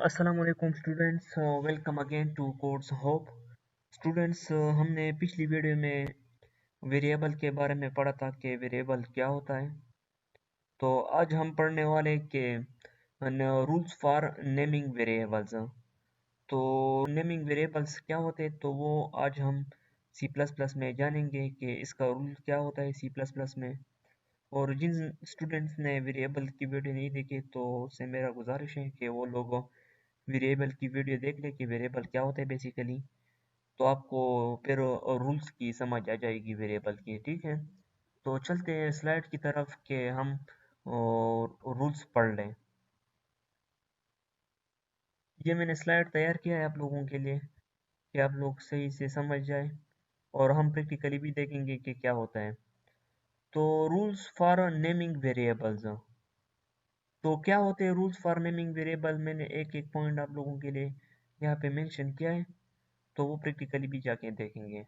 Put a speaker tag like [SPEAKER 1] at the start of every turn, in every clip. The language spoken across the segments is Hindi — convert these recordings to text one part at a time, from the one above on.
[SPEAKER 1] अस्सलामुअलैकुम students, welcome again to course hope. Students, हमने पिछली वीडियो में वेरिएबल के बारे में पढ़ा था कि वेरिएबल क्या होता है। तो आज हम पढ़ने वाले कि रूल्स फॉर नेमिंग वेरिएबल्स। तो नेमिंग वेरिएबल्स क्या होते हैं, तो वो आज हम सी प्लस प्लस में जानेंगे कि इसका रूल क्या होता है सी प्लस प्लस में। और जिन स्टूडेंट्स ने वेरिएबल की वीडियो नहीं देखी तो उससे मेरा गुजारिश है कि वो लोग वेरिएबल की वीडियो देख ले कि वेरिएबल क्या होता है बेसिकली। तो आपको फिर रूल्स की समझ आ जाएगी वेरिएबल की, ठीक है। तो चलते हैं स्लाइड की तरफ कि हम रूल्स पढ़ लें। ये मैंने स्लाइड तैयार किया है आप लोगों के लिए कि आप लोग सही से समझ जाए और हम प्रैक्टिकली भी देखेंगे कि क्या होता है। तो रूल्स फॉर नेमिंग वेरिएबल्स, तो क्या होते हैं रूल्स फॉर नेमिंग वेरिएबल। मैंने एक एक पॉइंट आप लोगों के लिए यहाँ पे मेंशन किया है, तो वो प्रैक्टिकली भी जाके देखेंगे।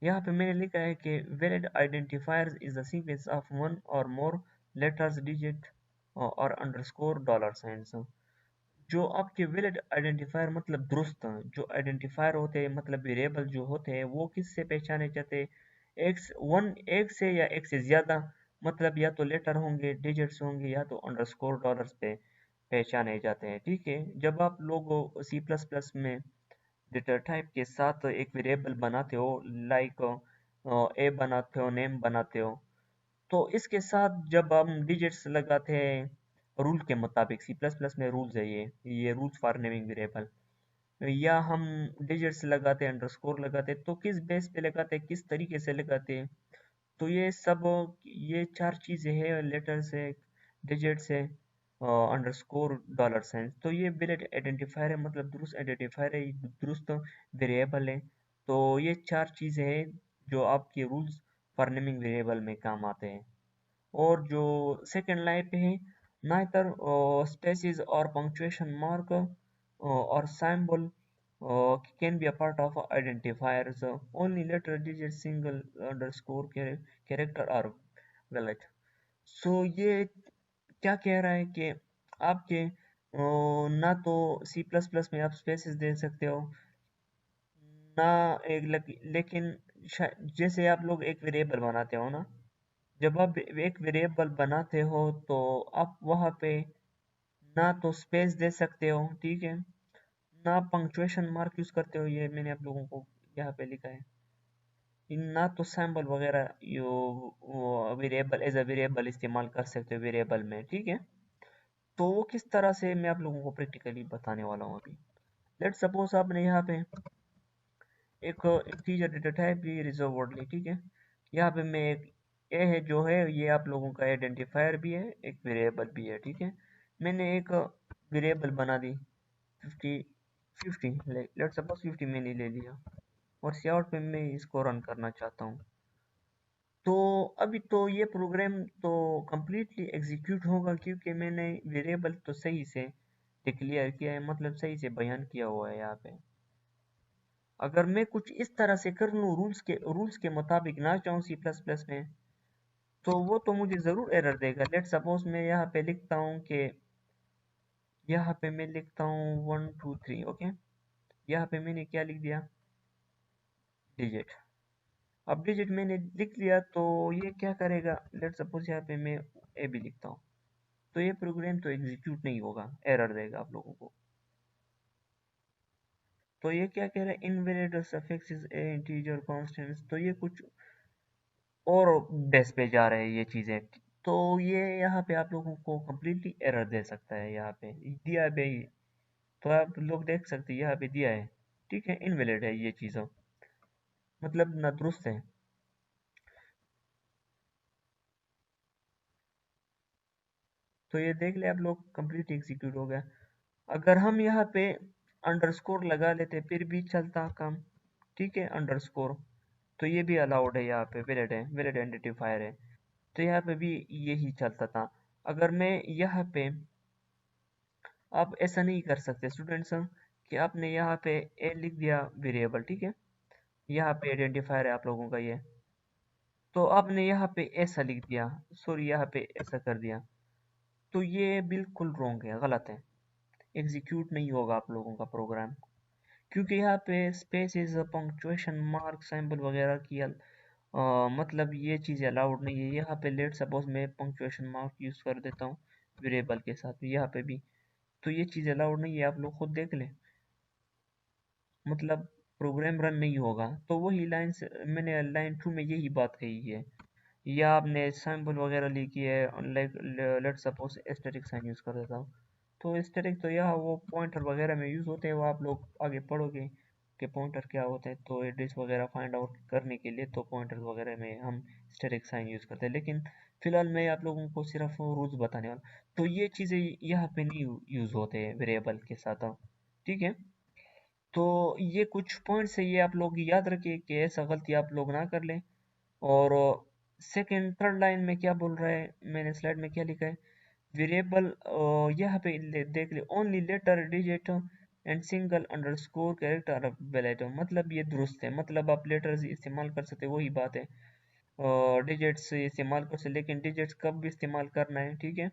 [SPEAKER 1] यहाँ पे मैंने लिखा है कि valid identifiers is the sequence of one और मोर लेटर्स, डिजिट और अंडरस्कोर डॉलर साइंस। जो आपके वैलिड आइडेंटिफायर मतलब दुरुस्त जो आइडेंटिफायर होते हैं, मतलब वेरिएबल जो होते हैं, वो किससे पहचाने जाते हैं? एक से या एक से ज्यादा, मतलब या तो लेटर होंगे, डिजिट्स होंगे, या तो अंडरस्कोर डॉलर्स पे पहचाने जाते हैं, ठीक है। जब आप लोग सी प्लस प्लस में डेटा टाइप के साथ एक वेरिएबल बनाते हो, लाइक ए बनाते हो, नेम बनाते हो, तो इसके साथ जब हम डिजिट्स लगाते हैं रूल के मुताबिक, सी प्लस प्लस में रूल्स है, ये रूल्स फॉर नेमिंग वेरिएबल, या हम डिजिट्स लगाते हैं, अंडरस्कोर लगाते हैं, तो किस बेस पे लगाते हैं, किस तरीके से लगाते हैं। तो ये सब, ये चार चीज़ें हैं, लेटर्स है, डिजिट्स है, अंडरस्कोर डॉलर साइन। तो ये वैलिड आइडेंटिफायर है, मतलब दुरुस्त आइडेंटिफायर है, दुरुस्त वेरिएबल है। तो ये चार चीज़ें हैं जो आपके रूल्स फॉर नेमिंग वेरिएबल में काम आते हैं। और जो सेकेंड लाइन पे है, नाइदर स्पेसिस और पंक्चुएशन मार्क और symbol can be a part of identifiers, only letter, digit, single underscore character are valid. सो ये क्या कह रहा है कि आपके ना तो सी प्लस प्लस में आप स्पेसिस दे सकते हो ना एक लेकिन जैसे आप लोग एक वेरिएबल बनाते हो ना, जब आप एक वेरिएबल बनाते हो तो आप वहाँ पे ना तो स्पेस दे सकते हो, ठीक है, ना पंक्चुएशन मार्क यूज करते हो, ये मैंने आप लोगों को यहाँ पे लिखा है, ना तो सैम्पल वगैरह यो वेरिएबल एज अ वेरिएबल इस्तेमाल कर सकते हो वेरिएबल में, ठीक है। तो वो किस तरह से मैं आप लोगों को प्रैक्टिकली बताने वाला हूँ अभी। लेट सपोज आपने यहाँ पे एक इंटीजर डेटा टाइप भी रिजर्व वर्ड ली, ठीक है। यहाँ पे मैं एक ए है जो है, ये आप लोगों का आइडेंटिफायर भी है, एक वेरिएबल भी है, ठीक है। मैंने एक वेरिएबल बना दी 50, 50 लेट सपोज 50 मैंने ले लिया, और सी आउट पे मैं इसको रन करना चाहता हूँ। तो अभी तो ये प्रोग्राम तो completely एग्जीक्यूट होगा, क्योंकि मैंने वेरिएबल तो सही से डिक्लेयर किया है, मतलब सही से बयान किया हुआ है यहाँ पे। अगर मैं कुछ इस तरह से कर लूँ, रूल्स के मुताबिक ना चाहूँ सी प्लस प्लस में, तो वो तो मुझे ज़रूर एरर देगा। लेट सपोज मैं यहाँ पे लिखता हूँ कि यहाँ पे मैं लिखता हूँ 1 2 3, ओके। यहाँ पे मैंने क्या लिख दिया, डिजिट। अब डिजिट मैंने लिख लिया, तो ये क्या करेगा, लेट सपोज यहाँ पे मैं ए भी लिखता हूँ, तो ये प्रोग्राम तो एग्जीक्यूट नहीं होगा, एरर देगा आप लोगों को। तो ये क्या कह रहा है, invalid suffixes a integer constants, तो ये कुछ और बेस पे जा रहे हैं ये चीज़ें। तो ये यहाँ पे आप लोगों को कम्प्लीटली एरर दे सकता है, यहाँ पे दिया है भाई, तो आप लोग देख सकते हैं यहाँ पे दिया है, ठीक है, इनवैलिड है ये चीज़ों, मतलब ना दुरुस्त है। तो ये देख ले आप लोग, कंप्लीट एग्जीक्यूट हो गया। अगर हम यहाँ पे अंडरस्कोर लगा लेते फिर भी चलता काम, ठीक है, अंडरस्कोर, तो ये भी अलाउड है, यहाँ पे वैलिड है, वैलिड आइडेंटिफायर है, तो यहाँ पे भी यही चलता था। अगर मैं यहाँ पे, आप ऐसा नहीं कर सकते स्टूडेंट्स कि आपने यहाँ पे ए लिख दिया वेरिएबल, ठीक है, यहाँ पे आइडेंटिफायर है आप लोगों का ये, तो आपने यहाँ पे ऐसा लिख दिया, सॉरी यहाँ पे ऐसा कर दिया, तो ये बिल्कुल रॉन्ग है, गलत है। एग्जीक्यूट नहीं होगा आप लोगों का प्रोग्राम, क्योंकि यहाँ पे स्पेसेस, पंक्चुएशन मार्क, सिंबल वगैरह की मतलब ये चीज़ अलाउड नहीं है यहाँ पे। लेट सपोज मैं पंक्चुएशन मार्क यूज़ कर देता हूँ वेरिएबल के साथ यहाँ पे भी, तो ये चीज़ अलाउड नहीं है, आप लोग खुद देख लें, मतलब प्रोग्राम रन नहीं होगा। तो वही लाइन से मैंने लाइन 2 में यही बात कही है। या आपने सैम्पल वगैरह ली की है, like let suppose asterisk sign use कर देता हूँ, तो एस्टेरिक तो यह वो पॉइंटर वगैरह में यूज़ होते हैं, वो आप लोग आगे पढ़ोगे कि पॉइंटर क्या होते हैं। तो एड्रेस वगैरह फाइंड आउट करने के लिए तो पॉइंटर वगैरह में हम एस्टेरिक साइन यूज़ करते हैं, लेकिन फिलहाल मैं आप लोगों को सिर्फ रूल्स बताने वाला। तो ये चीज़ें यहाँ पे नहीं यूज़ होते हैं वेरिएबल के साथ, ठीक है। तो ये कुछ पॉइंट्स है, ये आप लोग याद रखिए कि ऐसा गलती आप लोग ना कर लें। और सेकंड थर्ड लाइन में क्या बोल रहा है, मैंने स्लाइड में क्या लिखा है, वेरिएबल यहाँ पे देख ले, only letter digit and single underscore character available, मतलब ये दुरुस्त है, मतलब आप लेटर्स इस्तेमाल कर सकते, वही बात है। डिजिट्स इस्तेमाल कर सकते, लेकिन डिजिट्स कब भी इस्तेमाल करना है, ठीक है।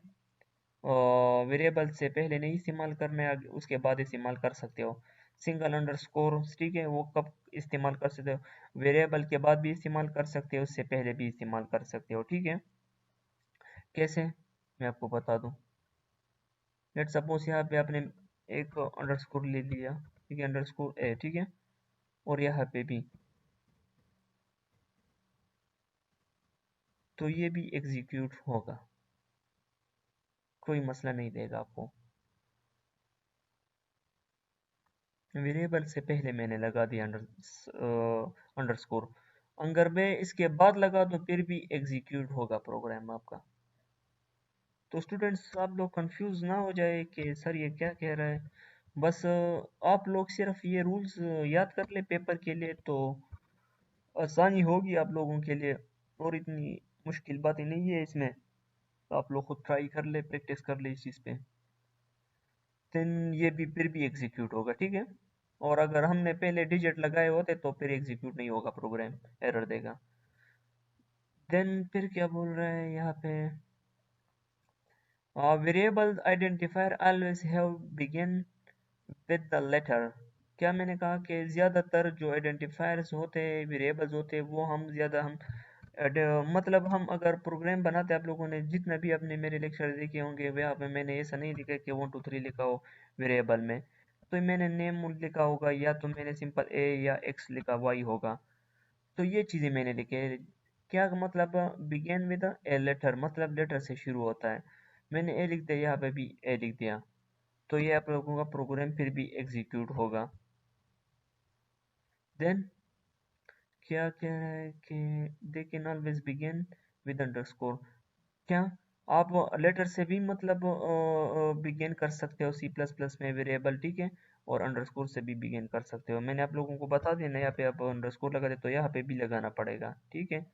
[SPEAKER 1] वेरिएबल से पहले नहीं इस्तेमाल करना है, उसके बाद इस्तेमाल कर सकते हो। सिंगल अंडरस्कोर, ठीक है, वो कब इस्तेमाल कर सकते हो, वेरिएबल के बाद भी इस्तेमाल कर सकते हो, उससे पहले भी इस्तेमाल कर सकते हो, ठीक है। कैसे, मैं आपको बता दूं। लेट सपोज यहाँ पे आपने एक अंडरस्कोर ले लिया, ठीक है, अंडरस्कोर ए, ठीक है, और यहाँ पे भी, तो ये भी एग्जीक्यूट होगा, कोई मसला नहीं देगा आपको। वेरिएबल से पहले मैंने लगा दिया अंडरस्कोर, अगर मैं इसके बाद लगा दूं फिर भी एग्जीक्यूट होगा प्रोग्राम आपका। तो स्टूडेंट्स आप लोग कंफ्यूज ना हो जाए कि सर ये क्या कह रहा है, बस आप लोग सिर्फ ये रूल्स याद कर ले पेपर के लिए, तो आसानी होगी आप लोगों के लिए, और इतनी मुश्किल बातें नहीं है इसमें। तो आप लोग खुद ट्राई कर ले, प्रैक्टिस कर ले इस चीज़ पे, देन ये भी फिर भी एग्जीक्यूट होगा, ठीक है। और अगर हमने पहले डिजिट लगाए होते तो फिर एग्जीक्यूट नहीं होगा, प्रोग्राम एरर देगा। देन फिर क्या बोल रहा है यहाँ पे, variable identifier always have begin with the letter. क्या मैंने कहा कि ज़्यादातर जो आइडेंटिफायर्स होते हैं, वेरिएबल्स होते हैं, वो हम ज़्यादा हम मतलब हम अगर प्रोग्राम बनाते हैं, आप लोगों ने जितना भी अपने मेरे लेक्चर देखे होंगे वहाँ पे मैंने ऐसा नहीं लिखा कि 1 2 3 लिखा हो वेरिएबल में, तो मैंने नेम लिखा होगा, या तो मैंने सिंपल ए या एक्स लिखा, वाई होगा। तो ये चीज़ें मैंने लिखे, क्या मतलब, बिगेन विद ए लेटर, मतलब लेटर से शुरू होता है, मैंने ए लिख दिया, यहाँ पे भी ए लिख दिया, तो ये आप लोगों का प्रोग्राम फिर भी एग्जीक्यूट होगा। देन क्या कह रहा है कि they can always begin with underscore, क्या आप लेटर से भी मतलब बिगिन कर सकते हो सी प्लस प्लस में वेरिएबल, ठीक है, और अंडरस्कोर से भी बिगिन कर सकते हो। मैंने आप लोगों को बता दिया ना, यहाँ पे आप अंडरस्कोर लगा दे तो यहाँ पे भी लगाना पड़ेगा, ठीक है,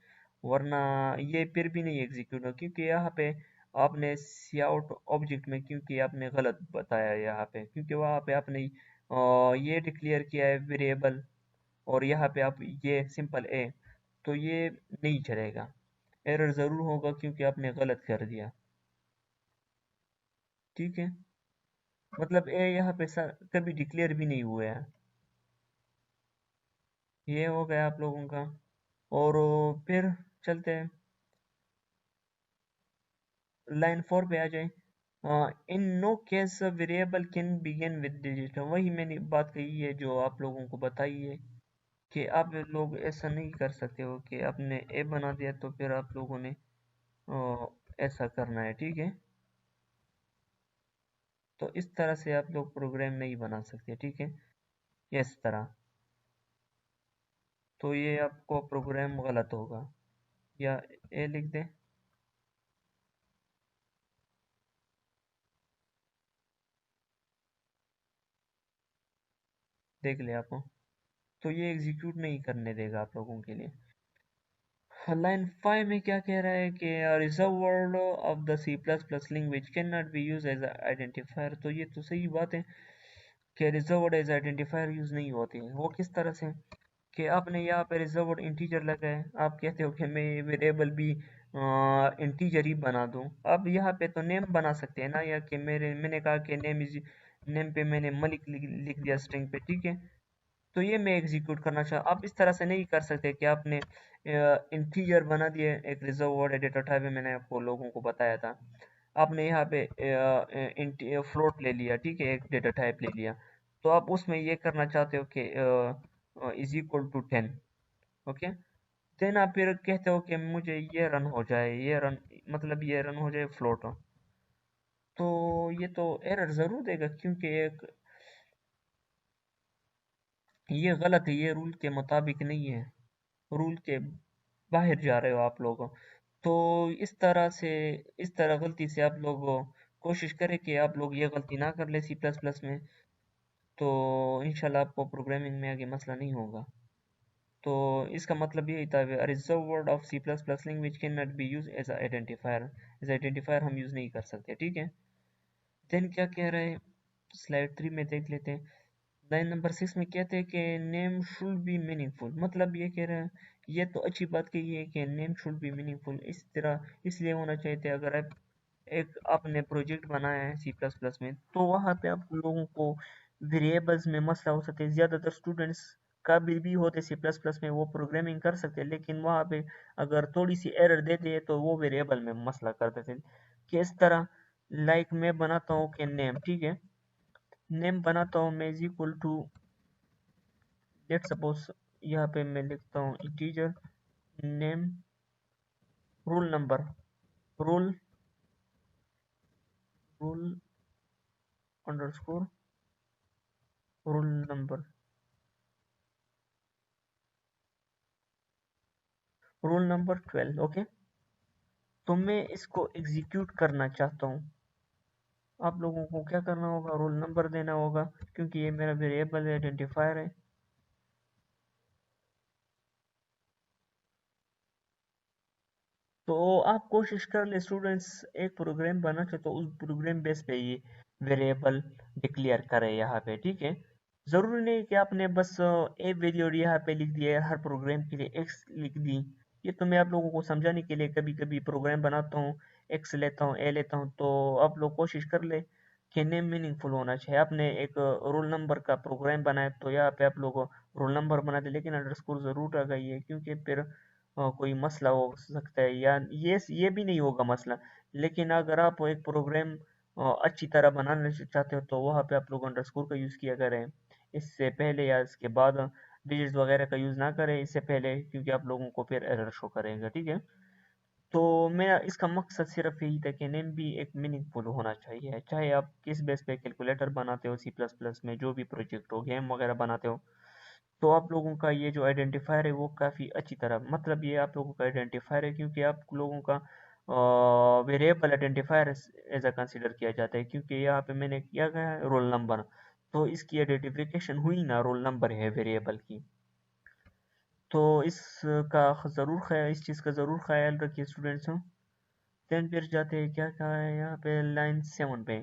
[SPEAKER 1] वरना ये फिर भी नहीं एग्जीक्यूट हो, क्योंकि यहाँ पे आपने सी आउट ऑब्जेक्ट में, क्योंकि आपने गलत बताया यहाँ पे, क्योंकि वहाँ पे आपने ये डिक्लेयर किया है वेरिएबल, और यहाँ पे आप ये सिंपल ए, तो ये नहीं चलेगा, एरर ज़रूर होगा क्योंकि आपने गलत कर दिया, ठीक है। मतलब ए यहाँ पे कभी डिक्लेयर भी नहीं हुआ है। ये हो गया आप लोगों का। और फिर चलते हैं लाइन 4 पे आ जाए। In no case variable can begin with digit, वही मैंने बात कही है जो आप लोगों को बताई है, कि आप लोग ऐसा नहीं कर सकते हो कि आपने ए बना दिया तो फिर आप लोगों ने ऐसा करना है, ठीक है। तो इस तरह से आप लोग प्रोग्राम नहीं बना सकते, ठीक है, इस तरह, तो ये आपको प्रोग्राम गलत होगा। या ए लिख दें, देख ले आप, तो ये एग्जीक्यूट नहीं करने देगा आप लोगों के लिए। लाइन 5 में क्या कह रहा है कि reserve word of the C plus plus language can not be use as identifier, तो ये तो सही बात है कि reserve word as identifier use नहीं होते हैं। वो किस तरह से, कि आपने यहाँ पे रिजर्व वर्ड इंटीजर लगा है, आप कहते हो कि मैं वेरिएबल भी इंटीजर ही बना दूं, अब यहाँ पे तो नेम बना सकते हैं ना, या कि मैंने कहा कि नेम इज नेम पे मैंने मलिक लिख दिया स्ट्रिंग पे, ठीक है। तो ये मैं एग्जीक्यूट करना चाह, आप इस तरह से नहीं कर सकते कि आपने इंटीजर बना दिए, एक रिजर्व वर्ड है डेटा टाइप है, मैंने आपको लोगों को बताया था। आपने यहाँ पे फ्लोट ले लिया, ठीक है, एक डेटा टाइप ले लिया, तो आप उसमें ये करना चाहते हो कि is equal to 10, okay. Then आप फिर कहते हो कि मुझे ये रन हो जाए, ये रन मतलब ये रन हो जाए फ्लोट, तो ये तो एरर ज़रूर देगा, क्योंकि एक ये गलत है, ये रूल के मुताबिक नहीं है, रूल के बाहर जा रहे हो आप लोग। तो इस तरह से, इस तरह गलती से आप लोग कोशिश करें कि आप लोग ये गलती ना कर ले सी प्लस प्लस में, तो इंशाल्लाह आपको प्रोग्रामिंग में आगे मसला नहीं होगा। तो इसका मतलब यही था, a reserved word of C++ language cannot be used as a identifier, as identifier हम यूज़ नहीं कर सकते, ठीक है। देन क्या कह रहे हैं, स्लाइड 3 में देख लेते हैं। लाइन नंबर 6 में कहते हैं कि नेम शुड बी मीनिंगफुल, मतलब ये कह रहे हैं, ये तो अच्छी बात कही है कि नेम शुड बी मीनिंगफुल, इस तरह इसलिए होना चाहिए थे। अगर आप एक आपने प्रोजेक्ट बनाया है सी प्लस प्लस में, तो वहाँ पे आप लोगों को वेरिएबल्स में मसला हो सकते हैं। ज़्यादातर स्टूडेंट्स काबिल भी होते सी प्लस प्लस में, वो प्रोग्रामिंग कर सकते हैं, लेकिन वहाँ पे अगर थोड़ी सी एरर देते हैं तो वो वेरिएबल में मसला कर देते हैं। किस तरह, लाइक मैं बनाता हूँ कि नेम, ठीक है, नेम बनाता हूँ मैं is equal to, let suppose यहाँ पे मैं लिखता हूँ integer name rule number, rule rule underscore rule number, rule number 12, okay. तो मैं इसको एग्जीक्यूट करना चाहता हूँ। आप लोगों को क्या करना होगा, रोल नंबर देना होगा, क्योंकि ये मेरा वेरिएबल आइडेंटिफायर है। तो आप कोशिश कर ले स्टूडेंट्स, एक प्रोग्राम बना के तो उस प्रोग्राम बेस पे ये वेरिएबल डिक्लेयर करें यहाँ पे, ठीक है। ज़रूरी नहीं कि आपने बस ए वेरिएबल यहाँ पे लिख दिया है, हर प्रोग्राम के लिए एक्स लिख दी। ये तो मैं आप लोगों को समझाने के लिए कभी कभी प्रोग्राम बनाता हूँ, एक्स लेता हूँ, ए लेता हूँ, तो आप लोग कोशिश कर ले कि नेम मीनिंगफुल होना चाहिए। आपने एक रोल नंबर का प्रोग्राम बनाया तो यहाँ पे आप लोग रोल नंबर बना दे, लेकिन अंडरस्कोर ज़रूर लगाइए, क्योंकि फिर कोई मसला हो सकता है, या ये भी नहीं होगा मसला। लेकिन अगर आप एक प्रोग्राम अच्छी तरह बनाना चाहते हो तो वहाँ पे आप लोग अंडरस्कोर का यूज़ किया करें, इससे पहले या इसके बाद डिजिट्स वगैरह का यूज़ ना करें इससे पहले, क्योंकि आप लोगों को फिर एरर शो करेगा, ठीक है। तो मेरा इसका मकसद सिर्फ यही था कि नेम भी एक मीनिंगफुल होना चाहिए, चाहे आप किस बेस पे कैलकुलेटर बनाते हो सी प्लस प्लस में, जो भी प्रोजेक्ट हो, गेम वगैरह बनाते हो, तो आप लोगों का ये जो आइडेंटिफायर है वो काफ़ी अच्छी तरह, मतलब ये आप लोगों का आइडेंटिफायर है, क्योंकि आप लोगों का variable identifier as a consider किया जाता है, क्योंकि यहाँ पे मैंने किया गया है रोल नंबर, तो इसकी आइडेंटिफिकेशन हुई ना, रोल नंबर है वेरिएबल की। तो इसका ज़रूर ख्याल, इस चीज़ का ज़रूर ख्याल रखिए स्टूडेंट्स। देन फिर जाते हैं, क्या कहा है यहाँ पे लाइन 7 पे,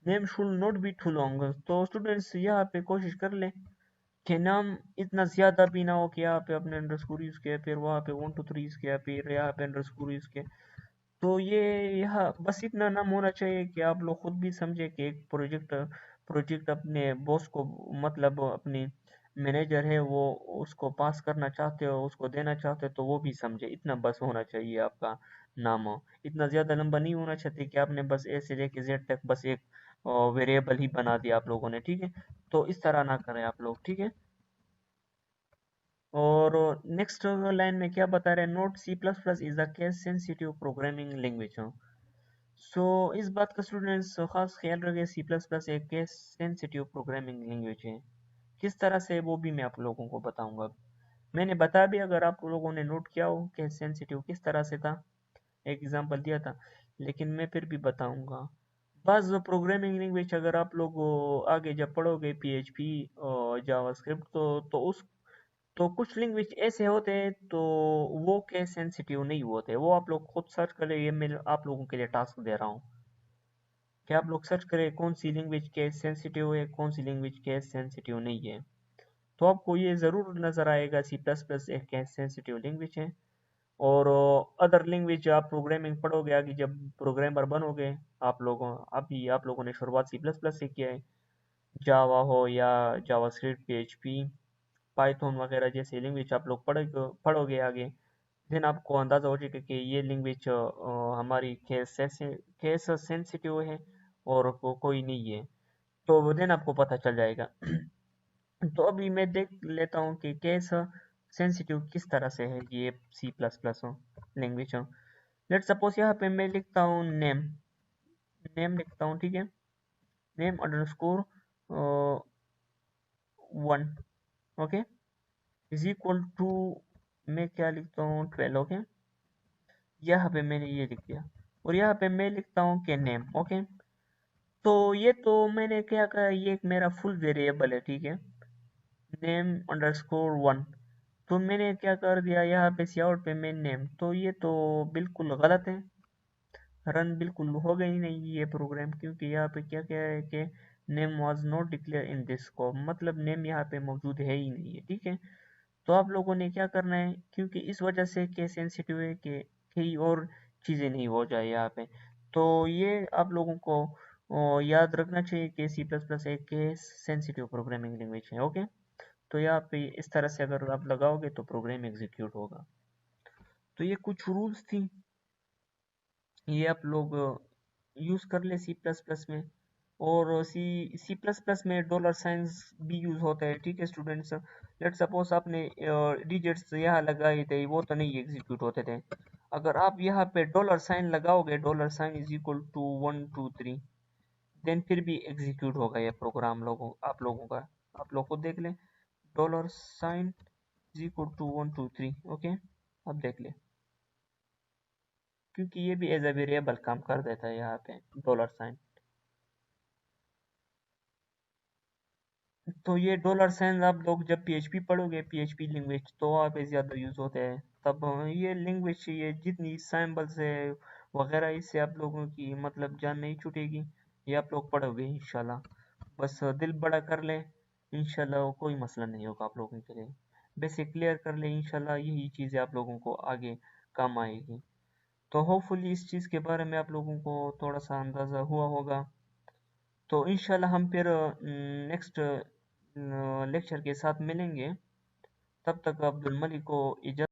[SPEAKER 1] name should not be too long. तो स्टूडेंट्स यहाँ पे कोशिश कर ले कि नाम इतना ज़्यादा भी ना हो कि यहाँ पे अपने अंडरस्कोर यूज़ किया, फिर वहाँ पे 1 2 3 यूज़ किया, फिर यहाँ पे अंडरस्कोर यूज़ किया। तो ये यहाँ बस इतना नाम होना चाहिए कि आप लोग खुद भी समझे कि एक प्रोजेक्ट प्रोजेक्ट अपने बॉस को, मतलब अपनी मैनेजर है वो, उसको पास करना चाहते हो, उसको देना चाहते हो, तो वो भी समझे, इतना बस होना चाहिए आपका नाम। इतना ज़्यादा लंबा नहीं होना चाहिए कि आपने बस ए से लेके जेड तक बस एक वेरिएबल ही बना दिया आप लोगों ने, ठीक है। तो इस तरह ना करें आप लोग, ठीक है। और नेक्स्ट लाइन में क्या बता रहे हैं, note C plus plus is a case sensitive programming language. So इस बात का स्टूडेंट्स खास ख्याल रखें, सी प्लस प्लस एक केस सेंसिटिव प्रोग्रामिंग लैंग्वेज है। किस तरह से वो भी मैं आप लोगों को बताऊंगा। मैंने बता भी, अगर आप लोगों ने नोट किया हो कि सेंसिटिव किस तरह से था, एक एग्जांपल दिया था, लेकिन मैं फिर भी बताऊंगा। बस प्रोग्रामिंग लैंग्वेज अगर आप लोग आगे जब पढ़ोगे पीएचपी और जावास्क्रिप्ट, तो उस तो कुछ लैंग्वेज ऐसे होते हैं तो वो केस सेंसिटिव नहीं होते, वो आप लोग खुद सर्च करें, ये मैं आप लोगों के लिए टास्क दे रहा हूँ कि आप लोग सर्च करें कौन सी लैंग्वेज केस सेंसिटिव है, कौन सी लैंग्वेज केस सेंसिटिव नहीं है। तो आपको ये ज़रूर नज़र आएगा सी प्लस प्लस एक केस सेंसिटिव लैंग्वेज है। और अदर लैंग्वेज आप प्रोग्रामिंग पढ़ोगे आगे, जब प्रोग्रामर बनोगे, आप लोगों ने शुरुआत सी प्लस प्लस से किया है, जावा हो या जावास्क्रिप्ट, पीएचपी, पाइथन वगैरह जैसे लैंग्वेज आप लोग पढ़ोगे आगे, देन आपको अंदाज़ा हो जाएगा कि ये लैंग्वेज हमारी केस सेंसिटिव है और कोई नहीं है, तो देन आपको पता चल जाएगा। तो अभी मैं देख लेता हूँ कि केस सेंसिटिव किस तरह से है ये C plus plus language. Let suppose यहाँ पे मैं लिखता हूँ नेम, नेम लिखता हूँ, ठीक है, name underscore 1, okay, is equal to, मैं क्या लिखता हूँ 12, ओके, यहाँ पे मैंने ये लिख दिया, और यहाँ पे मैं लिखता हूँ कि नेम, ओके। तो ये तो मैंने क्या कहा, ये एक मेरा फुल वेरिएबल है, ठीक है, नेम अंडरस्कोर 1। तो मैंने क्या कर दिया यहाँ पे सीआउट पे मेन नेम, तो ये तो बिल्कुल गलत है, रन बिल्कुल होगा ही नहीं ये प्रोग्राम, क्योंकि यहाँ पे क्या क्या है कि name was not declare in this scope, मतलब नेम यहाँ पे मौजूद है ही नहीं है, ठीक है। तो आप लोगों ने क्या करना है, क्योंकि इस वजह से केस सेंसिटिव है कि कई और चीज़ें नहीं हो जाए यहाँ पे, तो ये आप लोगों को याद रखना चाहिए कि सी प्लस प्लस एक केस सेंसिटिव प्रोग्रामिंग लैंग्वेज है, ओके। तो यहाँ पे इस तरह से अगर आप लगाओगे तो प्रोग्राम एग्जीक्यूट होगा। तो ये कुछ रूल्स थी, ये आप लोग यूज़ कर ले सी प्लस प्लस में। और सी सी प्लस प्लस में डॉलर साइंस भी यूज़ होता है, ठीक है स्टूडेंट्स। लेट सपोज आपने डिजिट्स यहाँ लगाए थे, वो तो नहीं एग्जीक्यूट होते थे। अगर आप यहाँ पे डॉलर साइन लगाओगे, dollar sign is equal to 1 2 3, then फिर भी एग्जीक्यूट होगा ये प्रोग्राम, आप लोगों का, आप लोग को देख लें, dollar sign is equal to 1 2 3, okay, अब देख ले, क्योंकि ये भी एज अ वेरिएबल काम कर देता है यहाँ पे डॉलर साइन। तो ये डॉलर साइन आप लोग जब पीएचपी पढ़ोगे, पीएचपी लैंग्वेज, तो वहाँ पे ज़्यादा यूज़ होते हैं, तब ये लैंग्वेज, ये जितनी सैम्पल्स है वगैरह, इससे आप लोगों की मतलब जान नहीं छूटेगी, ये आप लोग पढ़ोगे इंशाल्लाह। बस दिल बड़ा कर लें, इंशाल्लाह कोई मसला नहीं होगा आप लोगों के लिए। बेसिक क्लियर कर लें, इंशाल्लाह यही चीज़ें आप लोगों को आगे काम आएगी। तो होपफुली इस चीज़ के बारे में आप लोगों को थोड़ा सा अंदाज़ा हुआ होगा। तो इंशाल्लाह हम फिर नेक्स्ट लेक्चर के साथ मिलेंगे। तब तक अब्दुल मलिक को इजाज़त।